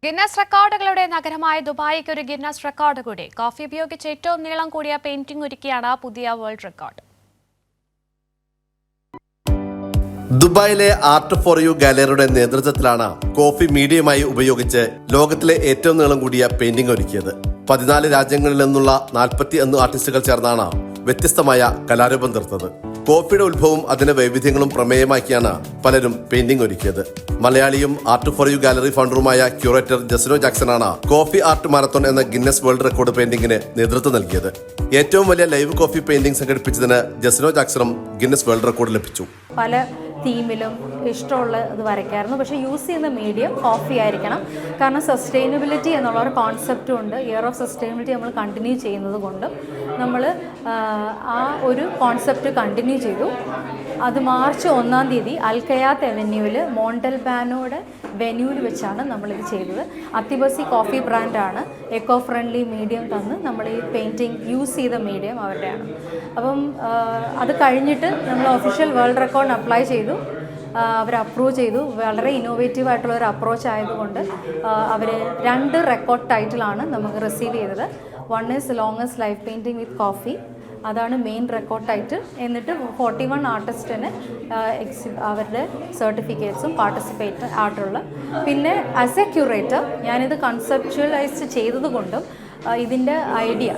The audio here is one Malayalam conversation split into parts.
ഗിന്നസ് റെക്കോർഡുകളുടെ നഗരമായ ദുബായിക്ക് ഒരു ഗിന്നസ് റെക്കോർഡ് കൂടി. കോഫി ഉപയോഗിച്ച് ഏറ്റവും നീളം കൂടിയ പെയിന്റിംഗ് ഒരുക്കിയാണ് പുതിയ വേൾഡ് റെക്കോർഡ്. ദുബായിലെ ആർട്ട് ഫോർ യു ഗാലറിയുടെ നേതൃത്വത്തിലാണ് കോഫി മീഡിയമായി ഉപയോഗിച്ച് ലോകത്തിലെ ഏറ്റവും നീളം കൂടിയ പെയിന്റിംഗ് ഒരുക്കിയത്. 14 രാജ്യങ്ങളിൽ നിന്നുള്ള 41 ആർട്ടിസ്റ്റുകൾ ചേർന്നാണ് വ്യത്യസ്തമായ കലാരൂപം തീർത്തത്. കോഫിയുടെ ഉത്ഭവവും അതിന്റെ വൈവിധ്യങ്ങളും പ്രമേയമാക്കിയാണ് പലരും പെയിന്റിംഗ് ഒരുക്കിയത്. മലയാളിയും ആർട്ട് ഫോർ യു ഗാലറി ഫൗണ്ടറുമായ ക്യൂറേറ്റർ ജെസിനോ ജാക്സനാണ് കോഫി ആർട്ട് മാരത്തോൺ എന്ന ഗിന്നസ് വേൾഡ് റെക്കോർഡ് പെയിന്റിംഗിന് നേതൃത്വം നൽകിയത്. ഏറ്റവും വലിയ ലൈവ് കോഫി പെയിന്റിംഗ് സംഘടിപ്പിച്ചതിന് ജെസിനോ ജാക്സനും ഗിന്നസ് വേൾഡ് റെക്കോർഡ് ലഭിച്ചു. പല തീമിലും ഇഷ്ടമുള്ള ഇത് വരയ്ക്കായിരുന്നു. പക്ഷേ യൂസ് ചെയ്യുന്ന മീഡിയം കോഫി ആയിരിക്കണം. കാരണം സസ്റ്റൈനബിലിറ്റി എന്നുള്ള ഒരു കോൺസെപ്റ്റും ഉണ്ട്. ഇയർ ഓഫ് സസ്റ്റൈനബിലിറ്റി നമ്മൾ കണ്ടിന്യൂ ചെയ്യുന്നത് കൊണ്ടും നമ്മൾ ആ ഒരു കോൺസെപ്റ്റ് കണ്ടിന്യൂ ചെയ്തു. അത് മാർച്ച് 1-ാം തീയതി അൽഖയാത്ത് അവന്യൂവിൽ മോണ്ടൽബാനോയുടെ വെന്യൂവിൽ വെച്ചാണ് നമ്മളിത് ചെയ്തത്. അത്തിബസി കോഫി ബ്രാൻഡാണ് എക്കോ ഫ്രണ്ട്ലി മീഡിയം തന്ന് നമ്മൾ ഈ പെയിൻറ്റിങ് യൂസ് ചെയ്ത മീഡിയം അവരുടെയാണ്. അപ്പം അത് കഴിഞ്ഞിട്ട് നമ്മൾ ഒഫീഷ്യൽ വേൾഡ് റെക്കോർഡിന് അപ്ലൈ ചെയ്തു. അവർ അപ്രൂവ് ചെയ്തു. വളരെ ഇന്നോവേറ്റീവ് ആയിട്ടുള്ള ഒരു അപ്രോച്ച് ആയതുകൊണ്ട് അവർ 2 റെക്കോർഡ് ടൈറ്റിലാണ് നമുക്ക് റിസീവ് ചെയ്തത്. 1 is longest live painting with coffee, അതാണ് മെയിൻ റെക്കോർഡ് ടൈറ്റിൽ. എന്നിട്ട് 41 ആർട്ടിസ്റ്റിന് അവരുടെ സർട്ടിഫിക്കറ്റ്സും പാർട്ടിസിപ്പേറ്റ് ആയിട്ടുള്ള. പിന്നെ ആസ് എ ക്യൂറേറ്റർ ഞാനിത് കൺസെപ്ച്വലൈസ് ചെയ്തത് കൊണ്ടും ഇതിൻ്റെ ഐഡിയ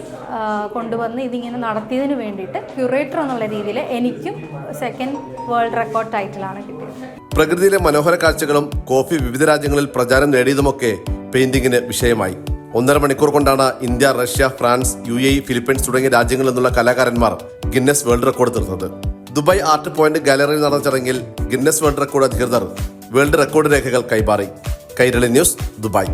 കൊണ്ടുവന്ന് ഇതിങ്ങനെ നടത്തിയതിന് വേണ്ടിയിട്ട് ക്യൂറേറ്റർ എന്നുള്ള രീതിയിൽ എനിക്കും സെക്കൻഡ് വേൾഡ് റെക്കോർഡ് ടൈറ്റിലാണ് കിട്ടിയത്. പ്രകൃതിയിലെ മനോഹര കാഴ്ചകളും കോഫി വിവിധ രാജ്യങ്ങളിൽ പ്രചാരം നേടിയതുമൊക്കെ പെയിന്റിംഗിന് വിഷയമായി. 1.5 മണിക്കൂർ കൊണ്ടാണ് India, Russia, France, UAE, Philippines തുടങ്ങിയ രാജ്യങ്ങളിൽ നിന്നുള്ള കലാകാരന്മാർ ഗിന്നസ് വേൾഡ് റെക്കോർഡ് തീർത്തത്. ദുബായ് ആർട്ട് പോയിന്റ് ഗാലറിയിൽ നടന്ന ചടങ്ങിൽ ഗിന്നസ് വേൾഡ് റെക്കോർഡ് അധികൃതർ വേൾഡ് റെക്കോർഡ് രേഖകൾ കൈമാറി. Kairali news, Dubai.